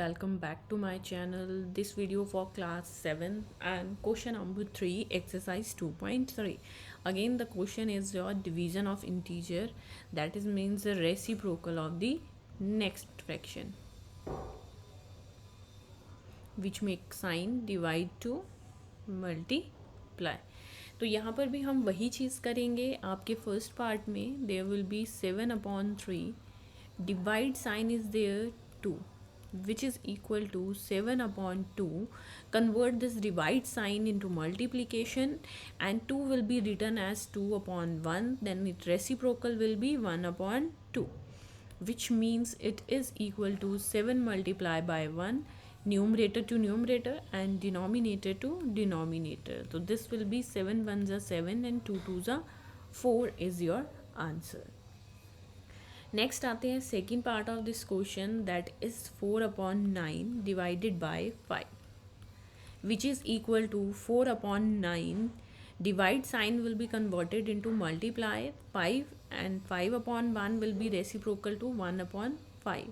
Welcome back to my channel. This video for class 7 and question number 3 exercise 2.3. Again the question is your division of integer, that is means the reciprocal of the next fraction, which make sign divide to multiply. तो यहाँ पर भी हम वही चीज़ करेंगे. आपके first part में there will be 7/3. Divide sign is there 2, which is equal to 7/2. Convert this divide sign into multiplication and 2 will be written as 2/1. Then its reciprocal will be 1/2, which means it is equal to 7 multiplied by 1, numerator to numerator and denominator to denominator. So this will be 7 1s are 7 and 2 2s are 4 is your answer. Next आते हैं second part of this question, that is 4/9 divided by 5, which is equal to 4/9. Divide sign will be converted into multiply 5 and 5/1 will be reciprocal to 1/5,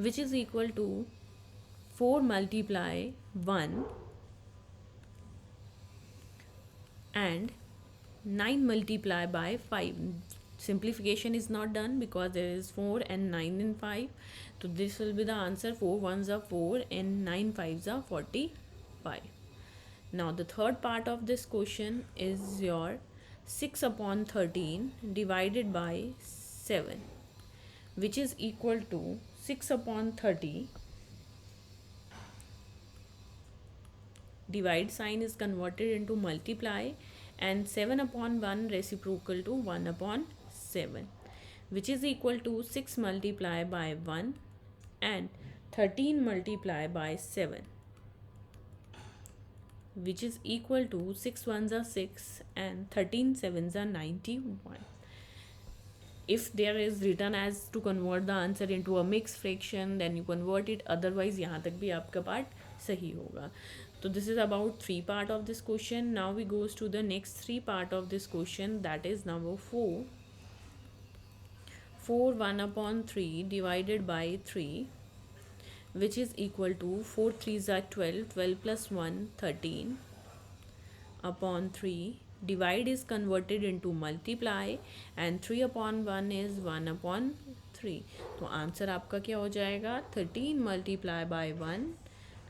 which is equal to 4 multiply 1 and 9 multiply by 5. Simplification is not done because there is 4 and 9 and 5. So this will be the answer. 4 1s are 4 and 9 5s are 45. Now the third part of this question is your 6/13 divided by 7, which is equal to 6/30. Divide sign is converted into multiply and 7/1 reciprocal to 1/7, which is equal to 6 multiply by 1 and 13 multiply by 7, which is equal to 6 1s are 6 and 13 7s are 91. If there is written as to convert the answer into a mixed fraction, then you convert it. Otherwise यहाँ तक भी आपका part सही होगा. So this is about 3 part of this question. Now we goes to the next 3 part of this question, that is number 4. 4 1/3 divided by 3, which is equal to 4 3s are 12, 12 plus 1 13 upon 3. Divide is converted into multiply and 3/1 is 1/3. तो answer आपका क्या हो जाएगा? 13 multiply by 1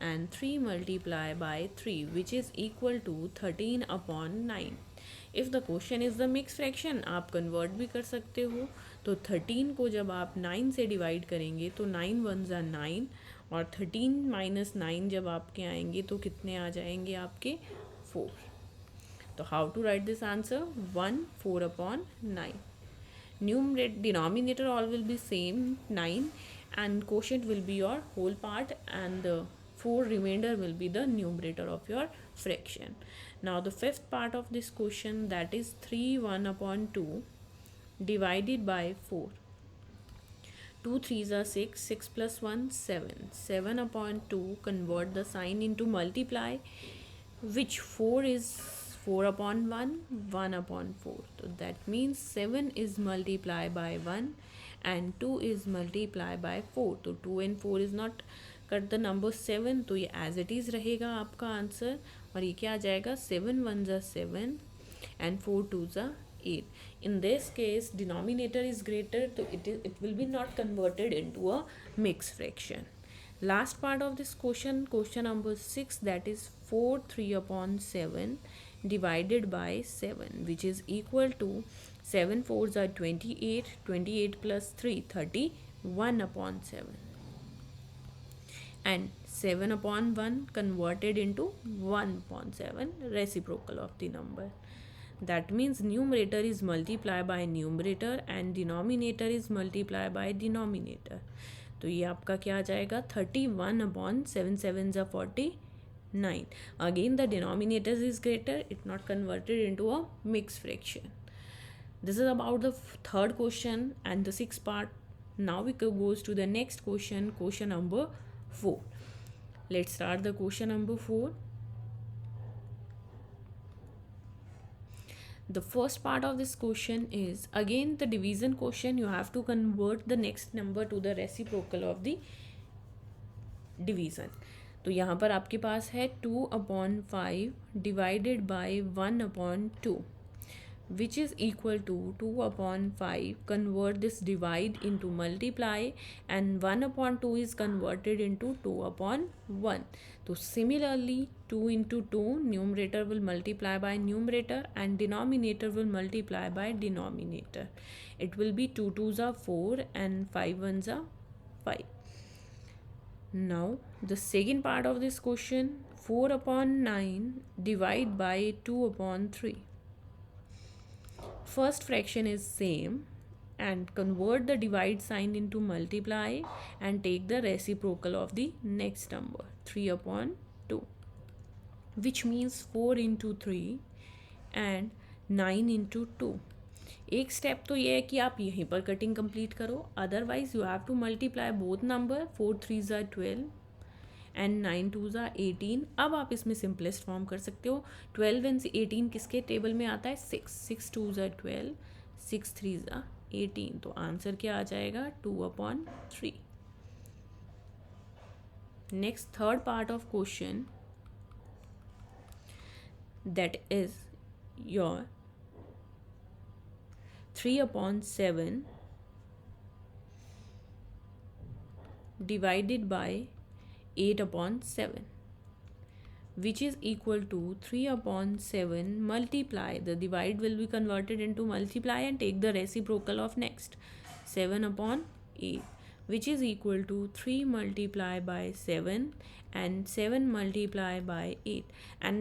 and 3 multiply by 3, which is equal to 13/9. If the question is the mixed fraction, आप convert भी कर सकते हो. तो 13 को जब आप 9 से डिवाइड करेंगे तो 9 1s are 9 और 13 minus 9 जब आपके आएंगे तो कितने आ जाएंगे आपके? 4. तो how to write this answer? 1 4/9. Numerator denominator all will be same 9 and quotient will be your whole part and the 4 remainder will be the numerator of your fraction. Now the fifth part of this question, that is 3 1/2 divided by 4. 2 3s are 6, 6 plus 1 7, 7/2. Convert the sign into multiply, which 4 is 4/1, 1/4. So that means 7 is multiplied by 1 and 2 is multiplied by 4. तो 2 and 4 is not cut the number 7, तो ये as it is रहेगा आपका answer. और ये क्या आ जाएगा? 7 1s are 7 and 4 2s are 8. In this case denominator is greater, so it will be not converted into a mixed fraction. Last part of this question number 6, that is 4 3/7 divided by 7, which is equal to 7 4s are 28, 28 plus 3 31/7 and 7/1 converted into 1/7, reciprocal of the number. That means numerator is multiplied by numerator and denominator is multiplied by denominator. तो ये आपका क्या आ जाएगा? 31/7 7s are 49. Again the denominator is greater, it not converted into a mixed fraction. This is about the third question and the sixth part. Now we goes to the next question, question number 4. Let's start the question number 4. The first part of this question is again the division question. You have to convert the next number to the reciprocal of the division. तो यहाँ पर आपके पास है 2/5 divided by 1/2 which is equal to 2/5. Convert this divide into multiply, and 1/2 is converted into 2/1. So similarly 2 into 2, numerator will multiply by numerator and denominator will multiply by denominator. It will be 2 2s are 4 and 5 1s are 5. Now the second part of this question, 4/9 divide by 2/3. First fraction is same, and convert the divide sign into multiply and take the reciprocal of the next number, 3/2, which means 4 into 3 and 9 into 2. एक step तो ये है कि आप यहीं पर cutting complete करो, otherwise you have to multiply both number, 4 3s are 12 and 9 2s are 18. अब आप इसमें सिंपलेस्ट फॉर्म कर सकते हो. 12 एंड 18 किसके टेबल में आता है? 6 2s are 12, 6 3s are 18. तो आंसर क्या आ जाएगा? 2/3. Next third part of question, that is your 3/7 divided by 8/7, which is equal to 3/7 multiply, the divide will be converted into multiply and take the reciprocal of next, 7/8, which is equal to 3 multiply by 7 and 7 multiply by 8. And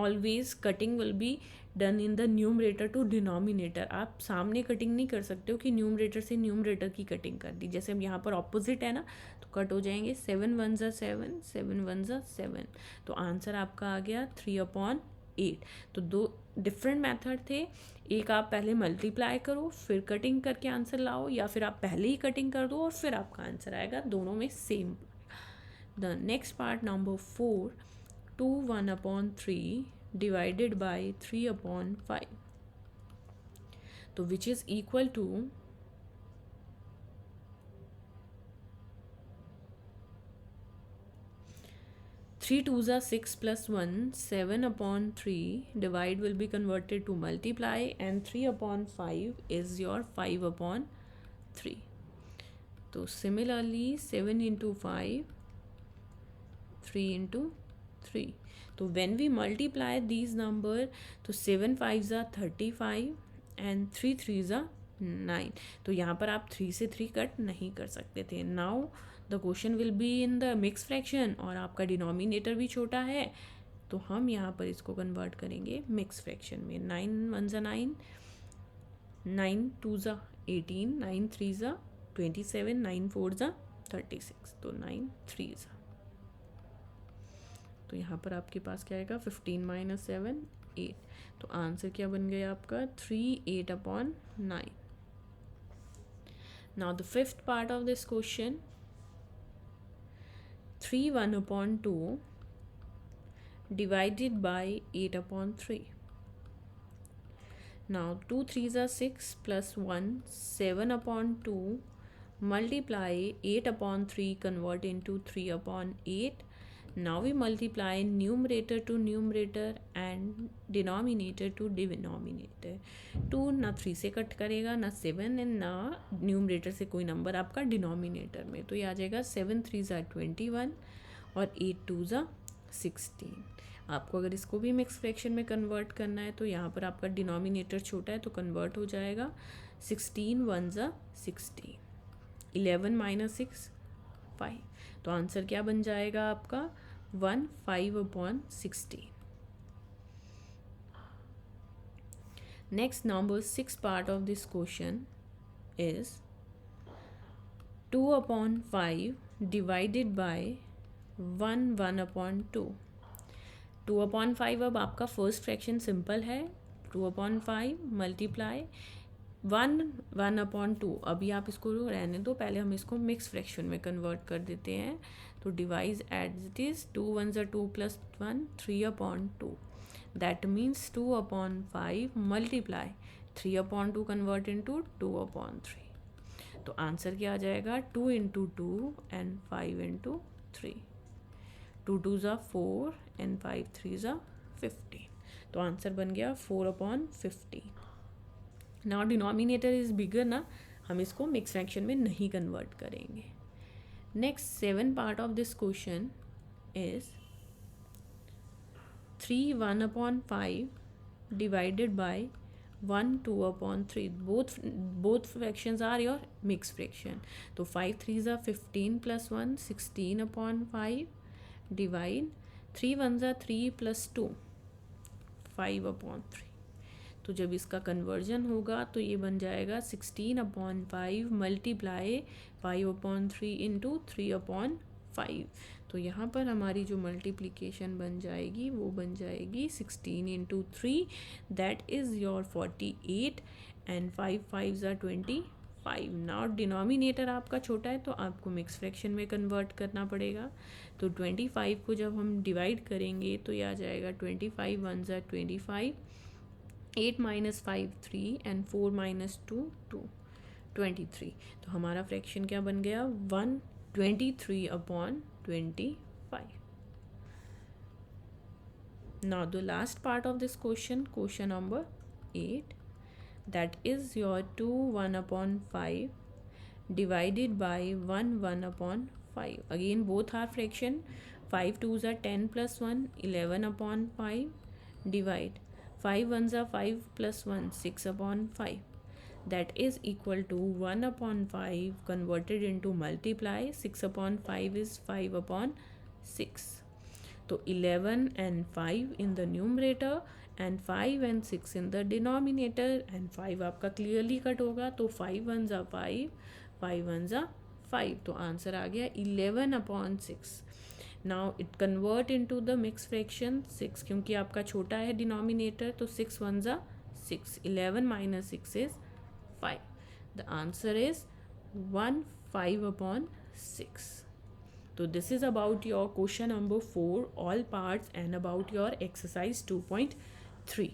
always cutting will be done in the numerator to denominator. आप सामने cutting नहीं कर सकते हो कि numerator से numerator की cutting कर दी. जैसे हम यहाँ पर ऑपोजिट है ना, तो कट हो जाएंगे. 7 1s are 7, 7 1s are 7. तो आंसर आपका आ गया 3/8. तो दो डिफरेंट मेथड थे. एक आप पहले मल्टीप्लाई करो फिर कटिंग करके आंसर लाओ, या फिर आप पहले ही कटिंग कर दो और फिर आपका आंसर आएगा. दोनों में same. The next part number 4, 2 1/3 divided by 3/5, तो which is equal to 3 2s are 6 plus 1, 7/3. divide will be converted to multiply, and 3/5 is your 5/3. तो similarly 7 into 5, 3 into 3. तो when we multiply these number, तो 7 5s are 35 and 3 3s are 9. तो यहाँ पर आप 3 से 3 cut नहीं कर सकते थे. Now the question will be in the mix fraction, और आपका डिनोमिनेटर भी छोटा है, तो हम यहाँ पर इसको कन्वर्ट करेंगे मिक्स फ्रैक्शन में. 9 1s are 9, 9 2s are 18, 9 3s are 27, 9 4s are 36. तो 9 3s are, तो यहाँ पर आपके पास क्या आएगा? 15 - 7 8. तो आंसर क्या बन गया आपका? 3 8/9. Now the fifth part of this question, 3 1/2 divided by 8/3. Now 2 3s are 6 plus 1, 7/2 multiply 8/3, convert into 3/8. Now we multiply numerator to numerator and denominator to denominator. 2 ना 3 से कट करेगा, ना 7 एंड ना न्यूमरेटर से कोई नंबर आपका डिनोमिनेटर में. तो ये आ जाएगा 7 3s are 21 और 8 2s are 16. आपको अगर इसको भी मिक्स फ्रैक्शन में कन्वर्ट करना है, तो यहाँ पर आपका डिनोमिनेटर छोटा है तो कन्वर्ट हो जाएगा. 16 1s are 16, 11 - 6 5. तो आंसर क्या बन जाएगा आपका? 1 5/16. Next, number 6 part of this question is 2/5 divided by 1 1/2. 2/5 अब आपका फर्स्ट फ्रैक्शन सिंपल है. 2/5 मल्टीप्लाई 1 1/2. अभी आप इसको रहने दो, पहले हम इसको मिक्स फ्रैक्शन में कन्वर्ट कर देते हैं. तो divide as it is, 2 1s are 2 plus 1, 3/2. That means 2/5 multiply 3/2 convert into 2/3. तो आंसर क्या आ जाएगा? 2 into 2 and 5 into 3. 2 2 ज़ा 4 एंड 5 3 ज़ा 15। तो आंसर बन गया 4/50। नाउ डिनोमिनेटर इज बिगर ना, हम इसको मिक्स फ्रैक्शन में नहीं कन्वर्ट करेंगे। Next 7 part of this question is 3 1/5 divided by 1 2/3. Both fractions are your mixed fraction. तो 5 3s are 15 plus 1 16/5 divide 3 1s are 3 plus 2 5/3। तो जब इसका कन्वर्जन होगा तो ये बन जाएगा 16/5 मल्टीप्लाई 5/3 इंटू 3/5। तो यहाँ पर हमारी जो मल्टीप्लिकेशन बन जाएगी वो बन जाएगी 16 into 3, that is your 48 and 5 5s are 25। Now denominator आपका छोटा है तो आपको मिक्स फ्रैक्शन में कन्वर्ट करना पड़ेगा। तो 25 को जब हम डिवाइड करेंगे तो ये आ जाएगा 25 1s are 25, 8 minus 5 3 and 4 minus 2 2 23। तो हमारा फ्रैक्शन क्या बन गया 123/25। Now the last part of this question, question number 8, that is your 2 1/5 divided by 1 1/5. Again both are fraction. 5 2s are 10 plus 1 11/5 divide 5 1s are 5 plus 1 6/5, that is equal to 1/5 converted into multiply 6/5 is 5/6। तो 11 and 5 in the numerator and 5 and 6 in the denominator, and 5 आपका clearly cut होगा तो 5 1s are 5 5 1s are 5। तो answer आ गया 11/6। Now it convert into the mix fraction 6, क्योंकि आपका छोटा है डिनोमिनेटर तो 6 1s are 6, 11 minus 6 is 5। The answer is 1/5/6। So this is about your question number 4, all parts, and about your exercise 2.3.